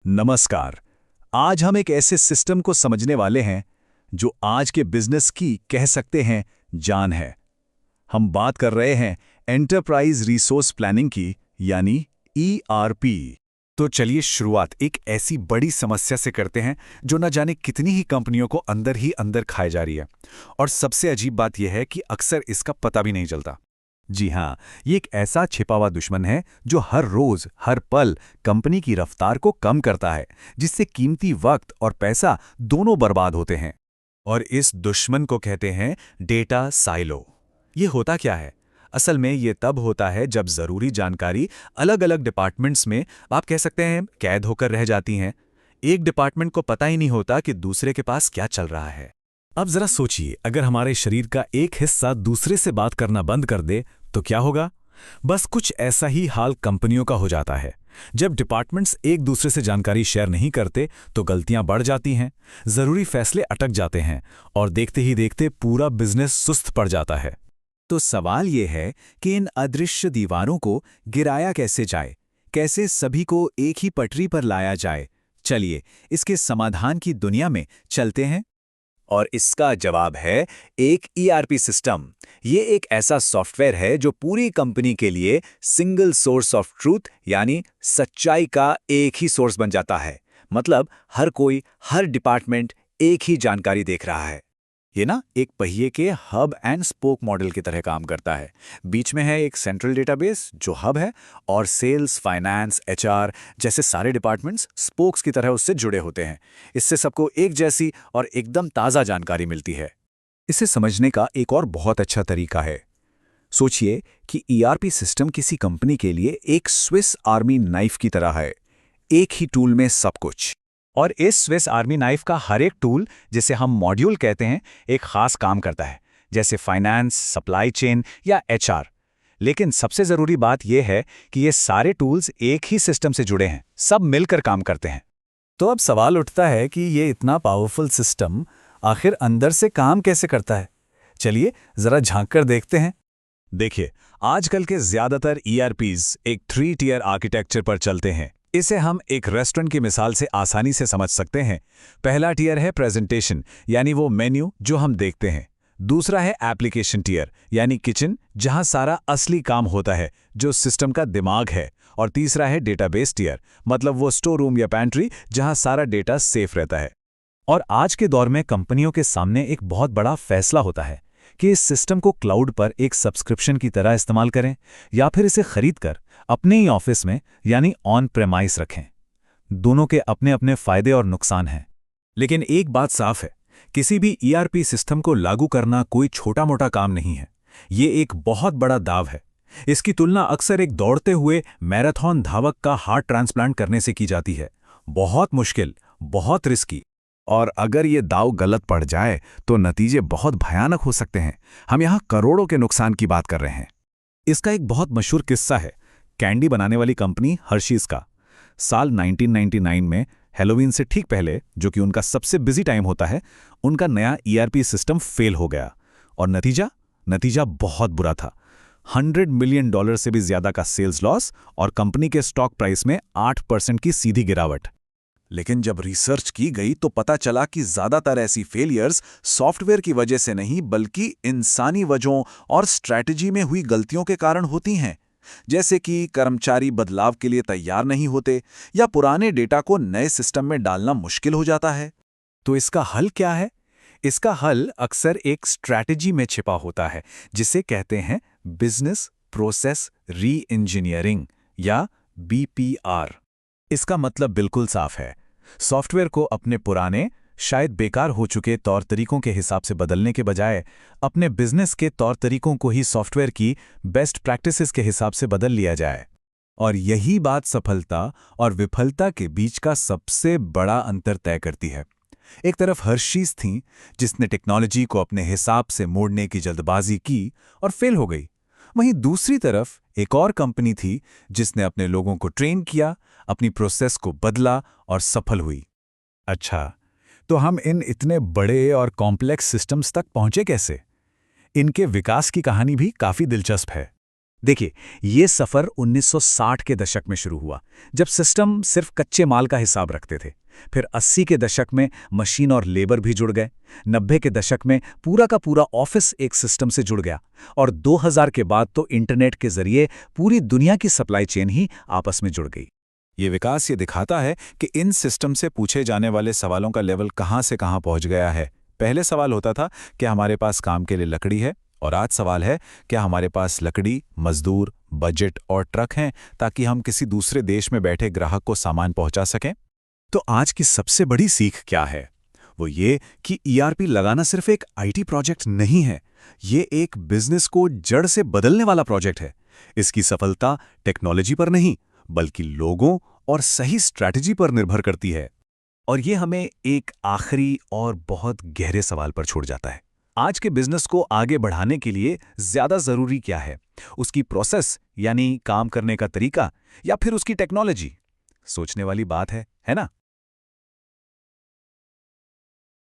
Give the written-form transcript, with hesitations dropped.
नमस्कार। आज हम एक ऐसे सिस्टम को समझने वाले हैं जो आज के बिजनेस की कह सकते हैं जान है। हम बात कर रहे हैं एंटरप्राइज रिसोर्स प्लानिंग की, यानी ईआरपी। तो चलिए शुरुआत एक ऐसी बड़ी समस्या से करते हैं जो न जाने कितनी ही कंपनियों को अंदर ही अंदर खाए जा रही है। और सबसे अजीब बात यह है कि अक्सर इसका पता भी नहीं चलता। जी हाँ, ये एक ऐसा छिपा हुआ दुश्मन है जो हर रोज हर पल कंपनी की रफ्तार को कम करता है, जिससे कीमती वक्त और पैसा दोनों बर्बाद होते हैं। और इस दुश्मन को कहते हैं डेटा साइलो। ये होता क्या है? असल में ये तब होता है जब जरूरी जानकारी अलग अलग डिपार्टमेंट्स में, आप कह सकते हैं, कैद होकर रह जाती हैं। एक डिपार्टमेंट को पता ही नहीं होता कि दूसरे के पास क्या चल रहा है। अब जरा सोचिए, अगर हमारे शरीर का एक हिस्सा दूसरे से बात करना बंद कर दे तो क्या होगा? बस कुछ ऐसा ही हाल कंपनियों का हो जाता है। जब डिपार्टमेंट्स एक दूसरे से जानकारी शेयर नहीं करते तो गलतियां बढ़ जाती हैं, जरूरी फैसले अटक जाते हैं और देखते ही देखते पूरा बिजनेस सुस्त पड़ जाता है। तो सवाल ये है कि इन अदृश्य दीवारों को गिराया कैसे जाए, कैसे सभी को एक ही पटरी पर लाया जाए। चलिए इसके समाधान की दुनिया में चलते हैं। और इसका जवाब है एक ईआरपी सिस्टम। ये एक ऐसा सॉफ्टवेयर है जो पूरी कंपनी के लिए सिंगल सोर्स ऑफ ट्रूथ, यानी सच्चाई का एक ही सोर्स बन जाता है। मतलब हर कोई, हर डिपार्टमेंट एक ही जानकारी देख रहा है। ये ना एक पहिए के हब एंड स्पोक मॉडल की तरह काम करता है। बीच में है एक सेंट्रल डेटाबेस जो हब है, और सेल्स, फाइनेंस, एचआर जैसे सारे डिपार्टमेंट्स स्पोक्स की तरह उससे जुड़े होते हैं। इससे सबको एक जैसी और एकदम ताज़ा जानकारी मिलती है। इसे समझने का एक और बहुत अच्छा तरीका है। सोचिए कि ईआरपी सिस्टम किसी कंपनी के लिए एक स्विस आर्मी नाइफ की तरह है, एक ही टूल में सब कुछ। और इस स्विस आर्मी नाइफ का हर एक टूल, जिसे हम मॉड्यूल कहते हैं, एक खास काम करता है, जैसे फाइनेंस, सप्लाई चेन या एचआर। लेकिन सबसे ज़रूरी बात यह है कि ये सारे टूल्स एक ही सिस्टम से जुड़े हैं, सब मिलकर काम करते हैं। तो अब सवाल उठता है कि ये इतना पावरफुल सिस्टम आखिर अंदर से काम कैसे करता है? चलिए जरा झांक कर देखते हैं। देखिए, आजकल के ज्यादातर ईआरपीज एक 3 टियर आर्किटेक्चर पर चलते हैं। इसे हम एक रेस्टोरेंट की मिसाल से आसानी से समझ सकते हैं। पहला टियर है प्रेजेंटेशन, यानी वो मेन्यू जो हम देखते हैं। दूसरा है एप्लीकेशन टियर, यानी किचन, जहां सारा असली काम होता है, जो सिस्टम का दिमाग है। और तीसरा है डेटाबेस टियर, मतलब वो स्टोर रूम या पैंट्री जहां सारा डेटा सेफ रहता है। और आज के दौर में कंपनियों के सामने एक बहुत बड़ा फैसला होता है कि इस सिस्टम को क्लाउड पर एक सब्सक्रिप्शन की तरह इस्तेमाल करें या फिर इसे खरीदकर अपने ही ऑफिस में, यानी ऑन प्रेमाइस, रखें। दोनों के अपने अपने फायदे और नुकसान हैं। लेकिन एक बात साफ है, किसी भी ईआरपी सिस्टम को लागू करना कोई छोटा-मोटा काम नहीं है। ये एक बहुत बड़ा दाव है। इसकी तुलना अक्सर एक दौड़ते हुए मैराथन धावक का हार्ट ट्रांसप्लांट करने से की जाती है। बहुत मुश्किल, बहुत रिस्की। और अगर ये दाव गलत पड़ जाए तो नतीजे बहुत भयानक हो सकते हैं। हम यहाँ करोड़ों के नुकसान की बात कर रहे हैं। इसका एक बहुत मशहूर किस्सा है कैंडी बनाने वाली कंपनी हर्शीज का। साल 1999 में हैलोवीन से ठीक पहले, जो कि उनका सबसे बिजी टाइम होता है, उनका नया ईआरपी सिस्टम फेल हो गया। और नतीजा बहुत बुरा था। $100 मिलियन से भी ज्यादा का सेल्स लॉस और कंपनी के स्टॉक प्राइस में 8% की सीधी गिरावट। लेकिन जब रिसर्च की गई तो पता चला कि ज्यादातर ऐसी फेलियर्स सॉफ्टवेयर की वजह से नहीं, बल्कि इंसानी वजहों और स्ट्रैटेजी में हुई गलतियों के कारण होती हैं। जैसे कि कर्मचारी बदलाव के लिए तैयार नहीं होते, या पुराने डेटा को नए सिस्टम में डालना मुश्किल हो जाता है। तो इसका हल क्या है? इसका हल अक्सर एक स्ट्रैटेजी में छिपा होता है, जिसे कहते हैं बिजनेस प्रोसेस री इंजीनियरिंग, या बीपीआर। इसका मतलब बिल्कुल साफ है। सॉफ्टवेयर को अपने पुराने, शायद बेकार हो चुके तौर तरीकों के हिसाब से बदलने के बजाय अपने बिजनेस के तौर तरीकों को ही सॉफ्टवेयर की बेस्ट प्रैक्टिसेस के हिसाब से बदल लिया जाए। और यही बात सफलता और विफलता के बीच का सबसे बड़ा अंतर तय करती है। एक तरफ हर्शीज थी, जिसने टेक्नोलॉजी को अपने हिसाब से मोड़ने की जल्दबाजी की और फेल हो गई। वहीं दूसरी तरफ एक और कंपनी थी, जिसने अपने लोगों को ट्रेन किया, अपनी प्रोसेस को बदला और सफल हुई। अच्छा, तो हम इन इतने बड़े और कॉम्प्लेक्स सिस्टम्स तक पहुंचे कैसे? इनके विकास की कहानी भी काफी दिलचस्प है। देखिए, ये सफ़र 1960 के दशक में शुरू हुआ, जब सिस्टम सिर्फ कच्चे माल का हिसाब रखते थे। फिर 80 के दशक में मशीन और लेबर भी जुड़ गए। 90 के दशक में पूरा का पूरा ऑफिस एक सिस्टम से जुड़ गया। और 2000 के बाद तो इंटरनेट के जरिए पूरी दुनिया की सप्लाई चेन ही आपस में जुड़ गई। ये विकास ये दिखाता है कि इन सिस्टम से पूछे जाने वाले सवालों का लेवल कहाँ से कहाँ पहुँच गया है। पहले सवाल होता था कि हमारे पास काम के लिए लकड़ी है, और आज सवाल है क्या हमारे पास लकड़ी, मजदूर, बजट और ट्रक हैं ताकि हम किसी दूसरे देश में बैठे ग्राहक को सामान पहुंचा सकें। तो आज की सबसे बड़ी सीख क्या है? वो ये कि ईआरपी लगाना सिर्फ एक आईटी प्रोजेक्ट नहीं है, ये एक बिजनेस को जड़ से बदलने वाला प्रोजेक्ट है। इसकी सफलता टेक्नोलॉजी पर नहीं, बल्कि लोगों और सही स्ट्रैटेजी पर निर्भर करती है। और ये हमें एक आखिरी और बहुत गहरे सवाल पर छोड़ जाता है। आज के बिजनेस को आगे बढ़ाने के लिए ज्यादा जरूरी क्या है? उसकी प्रोसेस यानी काम करने का तरीका, या फिर उसकी टेक्नोलॉजी? सोचने वाली बात है ना?